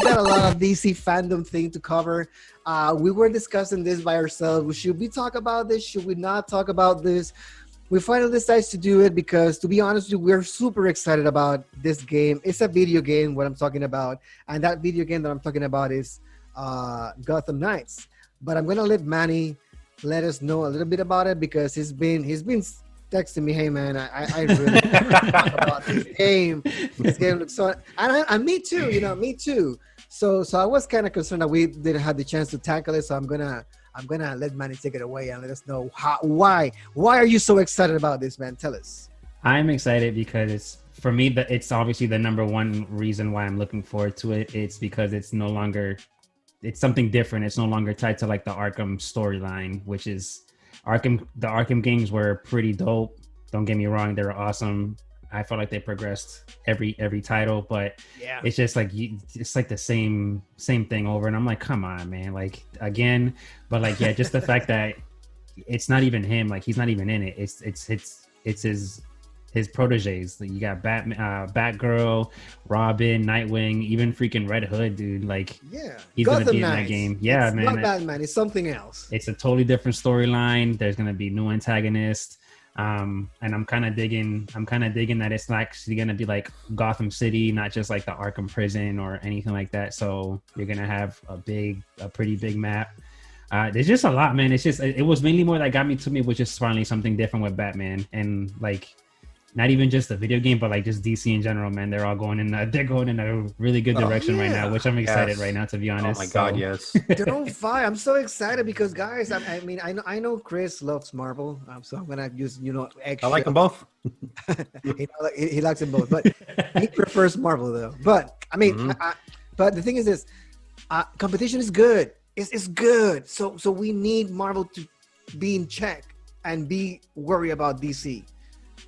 got a lot of DC fandom thing to cover. We were discussing this by ourselves. Should we talk about this? Should we not talk about this? We finally decided to do it because, to be honest with you, we're super excited about this game. It's a video game, what I'm talking about. And that video game that I'm talking about is Gotham Knights. But I'm going to let Manny let us know a little bit about it because he's been texting me, hey, man, I really want to talk about this game. This game looks so... And me too, me too. So I was kind of concerned that we didn't have the chance to tackle it. So I'm gonna let Manny take it away and let us know why are you so excited about this, man? Tell us. I'm excited because for me, it's obviously the number one reason why I'm looking forward to it. It's because it's something different. It's no longer tied to like the Arkham storyline, which is the Arkham games were pretty dope. Don't get me wrong, they were awesome. I felt like they progressed every title, but yeah, it's just like it's like the same thing over, and I'm like, come on, man, like again. But like, yeah, just the fact that it's not even him, like he's not even in it. It's his proteges. Like, you got Batgirl, Robin, Nightwing, even freaking Red Hood, dude. Like, yeah, he's Gotham gonna be Knights. In that game. Yeah, it's man. Not Batman. It's something else. It's a totally different storyline. There's gonna be new antagonists. And I'm kind of digging that it's actually going to be like Gotham City, not just like the Arkham prison or anything like that. So you're going to have a pretty big map. There's just a lot, man. It was mainly more that got me to me was just finally something different with Batman, and like not even just the video game, but like just DC in general, man. They're going in a really good direction right now, which I'm excited right now, to be honest. Oh my God, yes. They're on fire. I'm so excited because, guys, I know Chris loves Marvel, so I'm gonna use extra. I like them both. he likes them both, but he prefers Marvel though. But I mean, but the thing is this: competition is good. It's good. So we need Marvel to be in check and be worried about DC.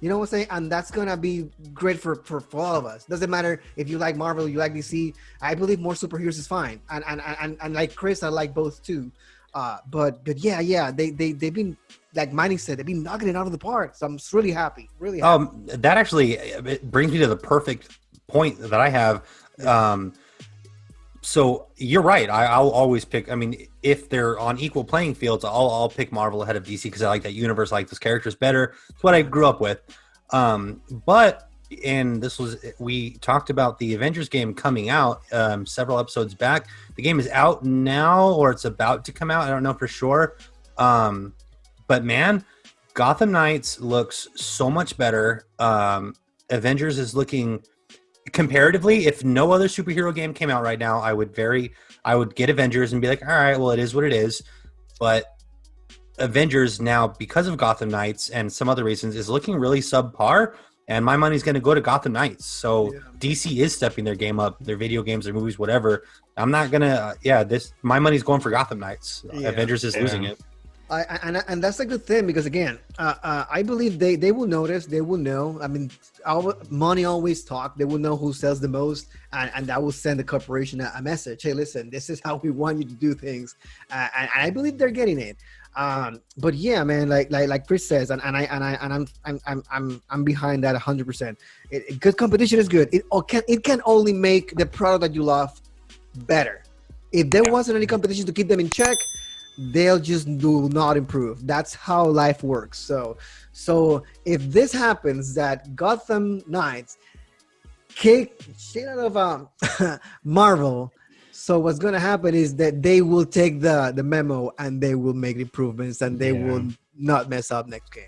You know what I'm saying? And that's going to be great for all of us. Doesn't matter if you like Marvel, you like DC. I believe more superheroes is fine. And like Chris, I like both too. But yeah, they've been, like Manny said, they've been knocking it out of the park. So I'm just really happy. Really happy. That actually it brings me to the perfect point that I have. So you're right. I'll always pick. I mean, if they're on equal playing fields, I'll pick Marvel ahead of DC because I like that universe. I like those characters better. It's what I grew up with. But we talked about the Avengers game coming out several episodes back. The game is out now, or it's about to come out. I don't know for sure. But man, Gotham Knights looks so much better. Avengers is looking. Comparatively, if no other superhero game came out right now, I would get Avengers and be like, all right, well, it is what it is. But Avengers now, because of Gotham Knights and some other reasons, is looking really subpar. And my money's going to go to Gotham Knights. So yeah. DC is stepping their game up, their video games, their movies, whatever. I'm not going to, my money's going for Gotham Knights. Yeah. Avengers is losing it. And that's a good thing because, again, I believe they will notice. They will know. I mean, money always talk. They will know who sells the most, and that will send the corporation a message. Hey, listen, this is how we want you to do things, and I believe they're getting it. But yeah, man, like Chris says, and I'm behind that 100%. Good competition is good. It can only make the product that you love better. If there wasn't any competition to keep them in check, they'll just do not improve. That's how life works. So if this happens, that Gotham Knights kick shit out of Marvel, so what's going to happen is that they will take the memo and they will make improvements and they will not mess up next game.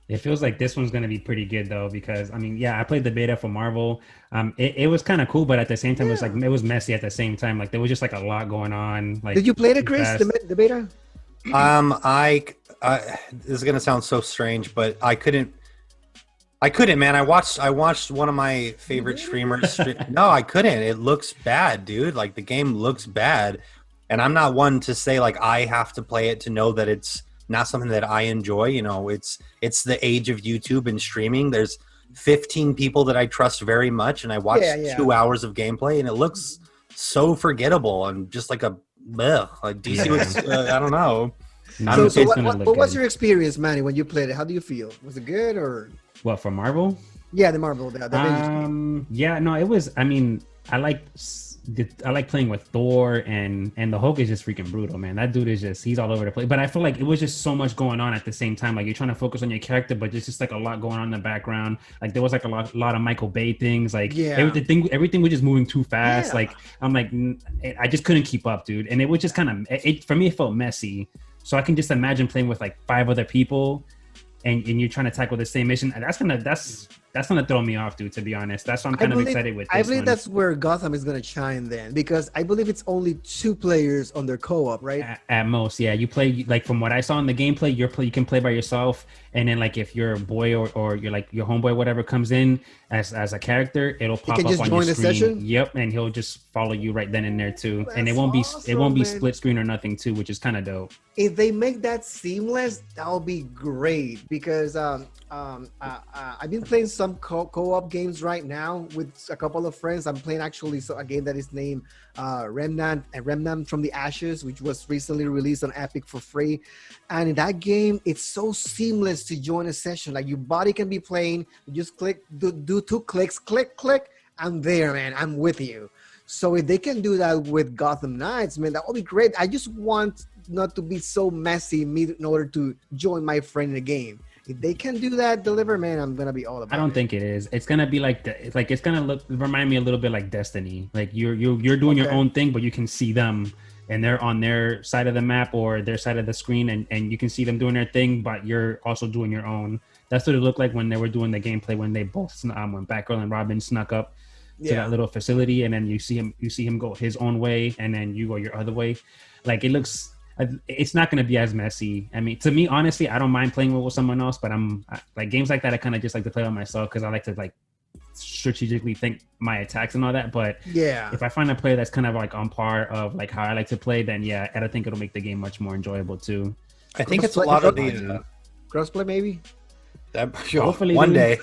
It feels like this one's going to be pretty good though, because I mean, I played the beta for Marvel. It was kind of cool, but at the same time, it was messy at the same time. Like there was just like a lot going on. Like, did you play it, Chris? The beta? This is gonna sound so strange, but I couldn't, man. I watched one of my favorite streamers. No, I couldn't. It looks bad, dude. Like the game looks bad, and I'm not one to say like I have to play it to know that it's not something that I enjoy. You know, it's the age of YouTube and streaming. There's 15 people that I trust very much, and I watched 2 hours of gameplay, and it looks so forgettable and just like a like DC was. I don't know. So what was your experience, Manny, when you played it? How do you feel? Was it good or what for Marvel? Yeah, the Marvel. The Avengers game. Yeah, no, it was. I mean, I like I like playing with Thor, and the Hulk is just freaking brutal, man. That dude is he's all over the place. But I feel like it was just so much going on at the same time. Like you're trying to focus on your character, but there's just like a lot going on in the background. Like there was like a lot of Michael Bay things. Like everything was just moving too fast. Yeah. Like I'm like I just couldn't keep up, dude. And it was just kind of it for me. It felt messy. So I can just imagine playing with like 5 other people, and you're trying to tackle the same mission. And that's gonna throw me off, dude. To be honest, that's why I'm kind of excited with. I believe that's where Gotham is gonna shine then, because I believe it's only 2 players on their co-op, right? At most, yeah. You play like from what I saw in the gameplay, you can play by yourself, and then like if your boy or you're like your homeboy, whatever, comes in as a character, it'll pop up on your screen. Session? Yep, and he'll just follow you right then and there too. That's and it won't be man. Split screen or nothing too, which is kind of dope. If they make that seamless, that'll be great, because I've been playing some co-op games right now with a couple of friends. I'm playing actually a game that is named Remnant from the Ashes, which was recently released on Epic for free. And in that game, it's so seamless to join a session. Like your body can be playing, you just do 2 clicks, click, I'm there, man. I'm with you. So if they can do that with Gotham Knights, man, that would be great. I just want not to be so messy in order to join my friend in the game. If they can do that, deliver, man, I'm gonna be all about it. I don't think it is. It's gonna be like it's gonna remind me a little bit like Destiny. Like you're doing your own thing, but you can see them and they're on their side of the map or their side of the screen, and you can see them doing their thing, but you're also doing your own. That's what it looked like when they were doing the gameplay, when they both when Batgirl and Robin snuck up to that little facility, and then you see him go his own way, and then you go your other way. Like it looks. It's not going to be as messy. I mean, to me, honestly, I don't mind playing with someone else, but like games like that, I kind of just like to play by myself because I like to like strategically think my attacks and all that. But yeah, if I find a player that's kind of like on par of like how I like to play, then yeah, I think it'll make the game much more enjoyable too. I think it's a lot of the crossplay, maybe. Hopefully, one day.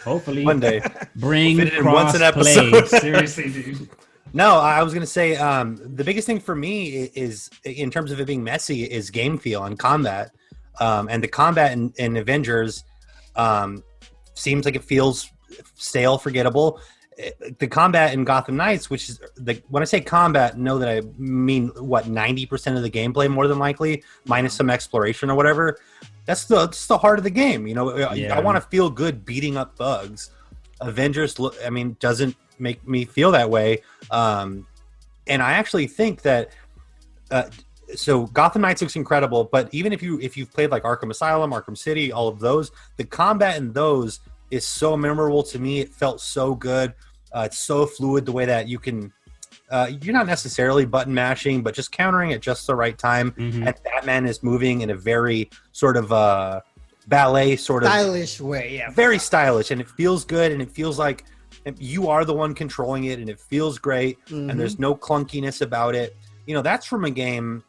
Bring fit it in once an episode. Play. Seriously, dude. No, I was going to say the biggest thing for me is, in terms of it being messy, is game feel and combat. And the combat in Avengers seems like it feels stale, forgettable. The combat in Gotham Knights, which is when I say combat, know that I mean 90% of the gameplay, more than likely, minus some exploration or whatever. That's the heart of the game. You know, I want to feel good beating up thugs. Avengers, doesn't make me feel that way. And I actually think that so Gotham Knights looks incredible, but even if you've played like Arkham Asylum, Arkham City, all of those, the combat in those is so memorable to me. It felt so good. It's so fluid the way that you can you're not necessarily button mashing, but just countering at just the right time. Mm-hmm. And Batman is moving in a very sort of ballet sort of stylish way. Yeah, very stylish, and it feels good, and it feels like you are the one controlling it, and it feels great. Mm-hmm. And there's no clunkiness about it. You know, that's from a game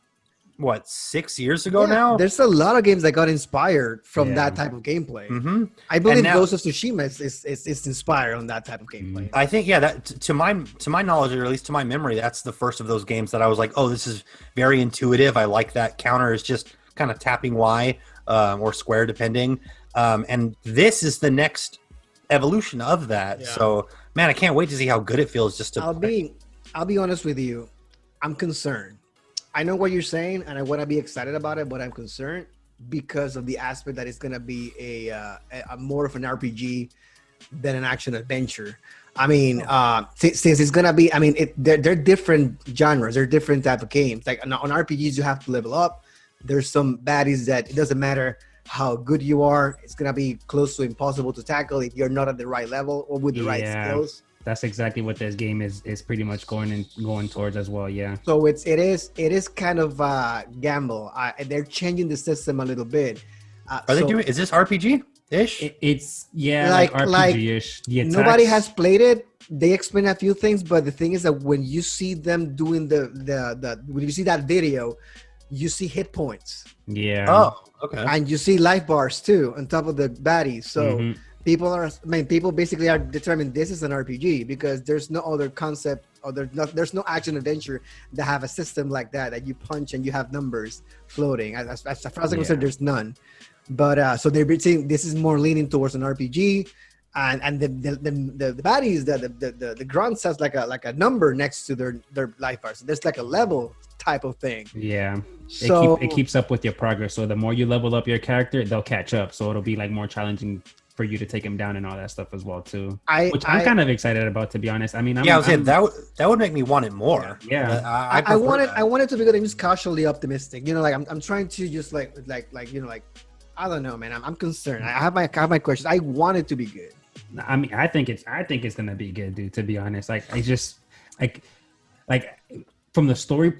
6 years ago now. There's a lot of games that got inspired from that type of gameplay. Mm-hmm. I believe Ghost of Tsushima is inspired on that type of gameplay. I think that to my knowledge, or at least to my memory, that's the first of those games that I was like, oh, this is very intuitive. I like that counter is just kind of tapping Y or square depending, and this is the next evolution of that. Yeah. So man, I can't wait to see how good it feels. I'll be honest with you, I'm concerned. I know what you're saying, and I want to be excited about it, but I'm concerned because of the aspect that it's going to be a more of an RPG than an action adventure. I mean, since it's going to be, they're different genres, they're different type of games. Like on RPGs, you have to level up. There's some baddies that it doesn't matter how good you are, it's going to be close to impossible to tackle if you're not at the right level or with the right skills. That's exactly what this game is pretty much going towards as well. Yeah. So it is kind of a gamble. They're changing the system a little bit. Are they doing? Is this RPG ish? It's like RPG ish. Nobody has played it. They explain a few things, but the thing is that when you see them doing when you see that video, you see hit points. Yeah. Oh, okay. And you see life bars too on top of the baddies. So. Mm-hmm. People basically are determined this is an RPG because there's no other concept or there's no action adventure that have a system like that you punch and you have numbers floating. As far as I'm concerned, there's none. But so they're saying this is more leaning towards an RPG. and the baddies, the grunts has like a number next to their life bar. So there's like a level type of thing. Yeah. So It keeps up with your progress. So the more you level up your character, they'll catch up. So it'll be like more challenging for you to take him down and all that stuff as well too. Which I'm kind of excited about, to be honest. I mean, I was saying that would make me want it more. Yeah. I want it to be good. I'm just cautiously optimistic. You know, like I'm trying to just like you know, like I don't know, man. I'm concerned. I have my questions. I want it to be good. I mean, I think it's gonna be good, dude. To be honest, like I just like from the story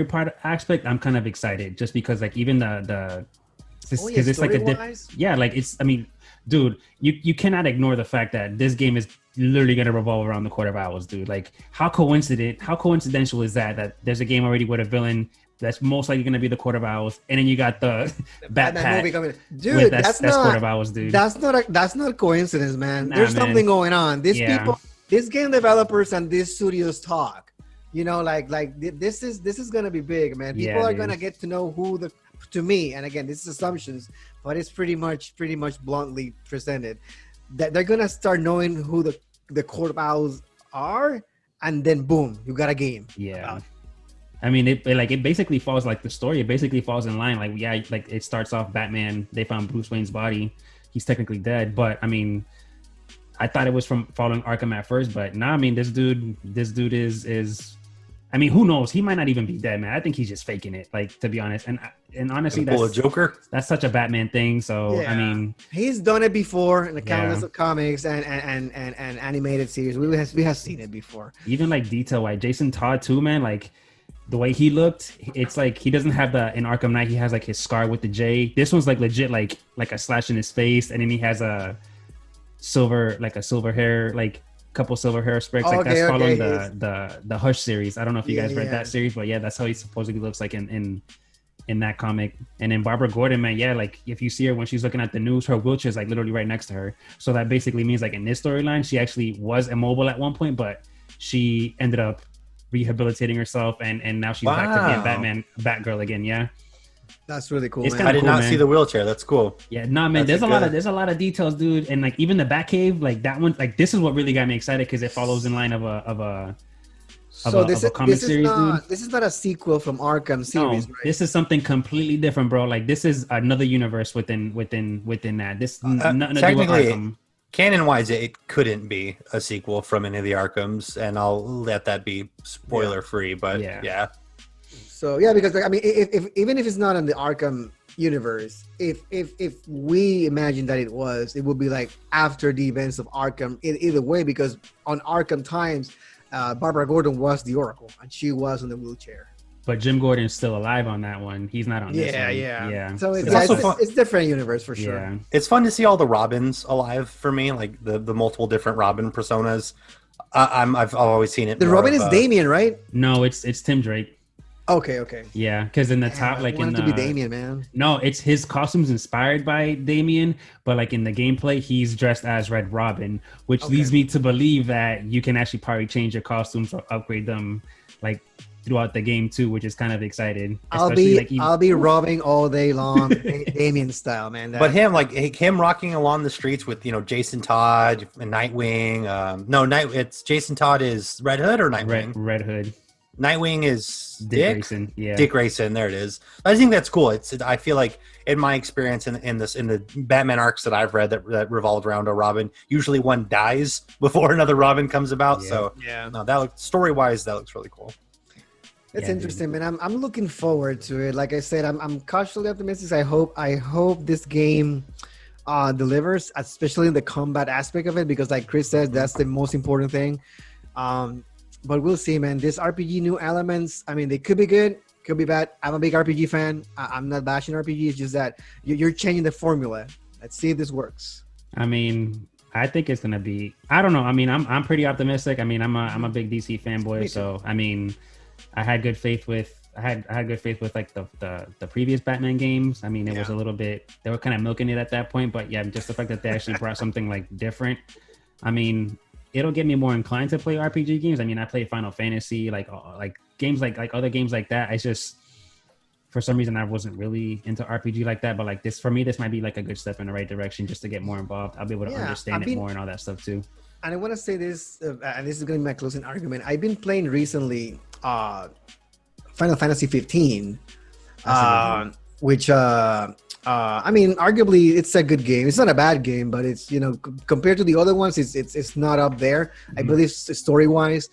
part aspect, I'm kind of excited just because like even because it's like like it's. I mean, dude, you cannot ignore the fact that this game is literally gonna revolve around the Court of Owls, dude. Like how coincidental is that there's a game already with a villain that's most likely going to be the Court of Owls, and then you got the Batman movie coming. Dude, that's not Court of Owls, dude. That's not a coincidence, man. There's something going on. These people, these game developers and these studios talk. You know, like this is going to be big, man. People are going to get to know to me, and again, this is assumptions, but it's pretty much bluntly presented that they're going to start knowing who the Court of Owls are, and then boom, you got a game. Yeah. I mean, it basically falls like the story. It basically falls in line. Like it starts off Batman. They found Bruce Wayne's body. He's technically dead, but I mean, I thought it was from following Arkham at first, but nah. I mean, this dude is. I mean, who knows? He might not even be dead, man. I think he's just faking it. Like, to be honest, and honestly, that's a Joker. That's such a Batman thing. So I mean, he's done it before in the countless of comics and animated series. We have seen it before. Even like detail wise, Jason Todd too, man. Like. The way he looked, it's like he doesn't have in Arkham Knight, he has like his scar with the J. This one's like legit like a slash in his face, and then he has a silver hair, like couple silver hair spikes. That's following the Hush series. I don't know if you guys read that series, but yeah, that's how he supposedly looks like in that comic. And then Barbara Gordon, man, like if you see her when she's looking at the news, her wheelchair is like literally right next to her. So that basically means like in this storyline, she actually was immobile at one point, but she ended up rehabilitating herself, and now she's back to being Batgirl again. Yeah, that's really cool. I did not see the wheelchair. That's cool. Yeah, nah, man. There's a lot of details, dude, and like even the Batcave, like that one, like this is what really got me excited because it follows in line of a comic series, dude. This is not a sequel from Arkham series. No, right? This is something completely different, bro. Like this is another universe within that. This nothing to do with Arkham. Canon-wise, it couldn't be a sequel from any of the Arkhams, and I'll let that be spoiler-free. But yeah. So yeah, because I mean, if even if it's not in the Arkham universe, if we imagine that it would be like after the events of Arkham. Either way, because on Arkham times, Barbara Gordon was the Oracle, and she was in the wheelchair. But Jim Gordon's still alive on that one. He's not on this one. Yeah. So it's different universe for sure. Yeah. It's fun to see all the Robins alive for me, like the multiple different Robin personas. I've always seen it. The Robin is Damian, right? No, it's Tim Drake. Okay. Yeah, because in the top, like in the, to be Damian, man. No, it's his costume's inspired by Damian, but like in the gameplay, he's dressed as Red Robin, which leads me to believe that you can actually probably change your costumes or upgrade them, like throughout the game too, which is kind of exciting. I'll be robbing all day long, Damian style, man. But him rocking along the streets with Jason Todd and Nightwing. It's Jason Todd is Red Hood or Nightwing. Red Hood. Nightwing is Dick Grayson. Yeah, Dick Grayson. There it is. I think that's cool. I feel like in my experience in the Batman arcs that I've read that revolved around a Robin, usually one dies before another Robin comes about. Yeah. So no, story wise, that looks really cool. It's interesting, man. I'm looking forward to it. Like I said, I'm cautiously optimistic. I hope this game delivers, especially in the combat aspect of it, because like Chris says, that's the most important thing. But we'll see, man. This RPG new elements, I mean, they could be good, could be bad. I'm a big RPG fan. I'm not bashing RPG. It's just that you're changing the formula. Let's see if this works. I mean, I think it's gonna be. I don't know. I mean, I'm pretty optimistic. I mean, I'm a big DC fanboy, so I mean, I had good faith with like the previous Batman games. I mean, it was a little bit, they were kind of milking it at that point, but yeah, just the fact that they actually brought something like different. I mean, it'll get me more inclined to play RPG games. I mean, I played Final Fantasy, like games like other games like that. for some reason I wasn't really into RPG like that, but like this for me, this might be like a good step in the right direction just to get more involved. I'll be able to understand it more and all that stuff too. And I want to say this, and this is going to be my closing argument. I've been playing recently Final Fantasy 15, which I mean, arguably it's a good game. It's not a bad game, but it's, you know, compared to the other ones, it's not up there. I believe story wise.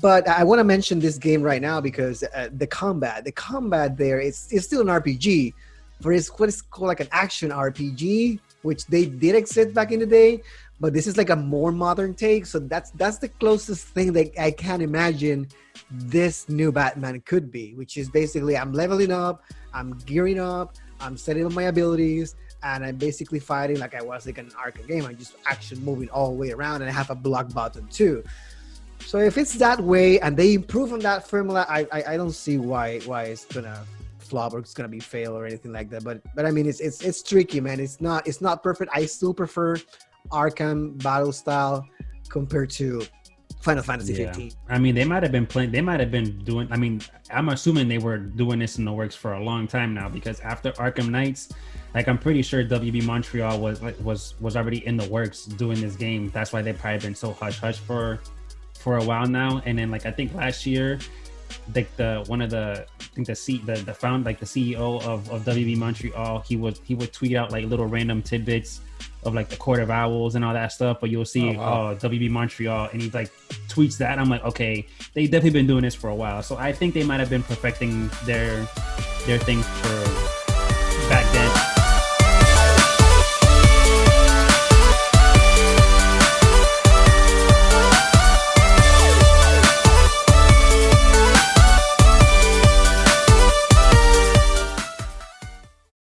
But I want to mention this game right now because the combat there, it's still an RPG, but it's what is called like an action RPG, which they did exist back in the day. But this is like a more modern take. So that's the closest thing that I can imagine this new Batman could be, which is basically I'm leveling up, I'm gearing up, I'm setting up my abilities, and I'm basically fighting like I was like an arcade game. I'm just action moving all the way around, and I have a block button too. So if it's that way and they improve on that formula, I don't see why it's gonna flop or it's gonna be fail or anything like that. But I mean it's tricky, man. It's not perfect. I still prefer Arkham battle style compared to Final Fantasy 15. I mean, they might have been doing. I mean, I'm assuming they were doing this in the works for a long time now because after Arkham Knights, like I'm pretty sure WB Montreal was already in the works doing this game. That's why they've probably been so hush hush for a while now. And then like I think last year, like the CEO of WB Montreal, he would tweet out like little random tidbits of like the Court of Owls and all that stuff, but you'll see WB Montreal, and he like tweets that. I'm like, okay, they've definitely been doing this for a while, so I think they might have been perfecting their thing for